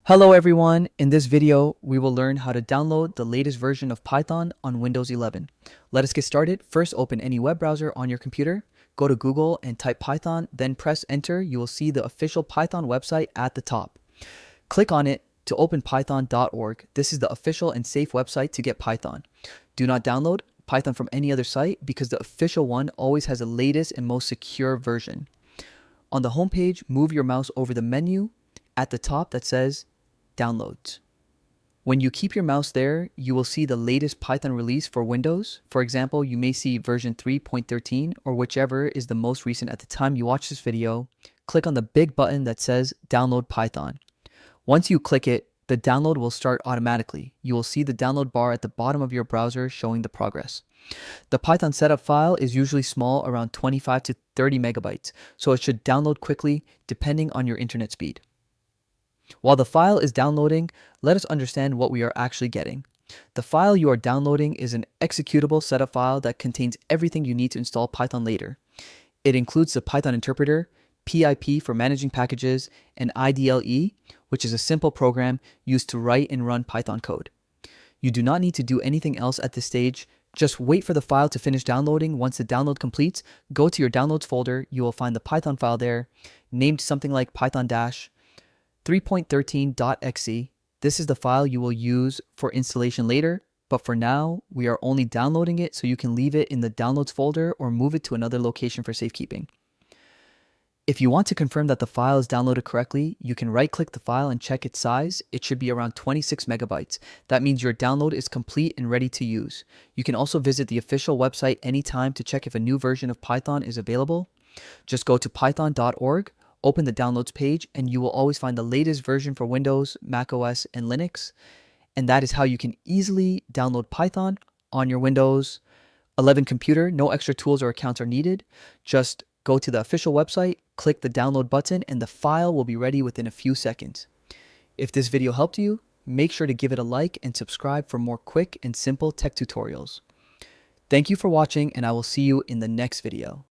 Hello everyone, in this video we will learn how to download the latest version of Python on Windows 11. Let us get started. First, open any web browser on your computer, go to Google and type Python, then press enter. You will see the official Python website at the top. Click on it to open python.org. This is the official and safe website to get Python. Do not download Python from any other site because the official one always has the latest and most secure version. On the homepage, move your mouse over the menu at the top that says Downloads. When you keep your mouse there, you will see the latest Python release for Windows. For example, you may see version 3.13 or whichever is the most recent at the time you watch this video. Click on the big button that says Download Python. Once you click it, the download will start automatically. You will see the download bar at the bottom of your browser showing the progress. The Python setup file is usually small, around 25 to 30 megabytes, so it should download quickly depending on your internet speed. While the file is downloading, let us understand what we are actually getting. The file you are downloading is an executable setup file that contains everything you need to install Python later. It includes the Python interpreter, PIP for managing packages, and IDLE, which is a simple program used to write and run Python code. You do not need to do anything else at this stage. Just wait for the file to finish downloading. Once the download completes, go to your downloads folder. You will find the Python file there, named something like python-3.13.exe. This is the file you will use for installation later, but for now, we are only downloading it so you can leave it in the downloads folder or move it to another location for safekeeping. If you want to confirm that the file is downloaded correctly, you can right-click the file and check its size. It should be around 26 megabytes. That means your download is complete and ready to use. You can also visit the official website anytime to check if a new version of Python is available. Just go to python.org, open the downloads page, and you will always find the latest version for Windows, macOS, and Linux. And that is how you can easily download Python on your Windows 11 computer. No extra tools or accounts are needed. Just go to the official website, click the download button, and the file will be ready within a few seconds. If this video helped you, make sure to give it a like and subscribe for more quick and simple tech tutorials. Thank you for watching, and I will see you in the next video.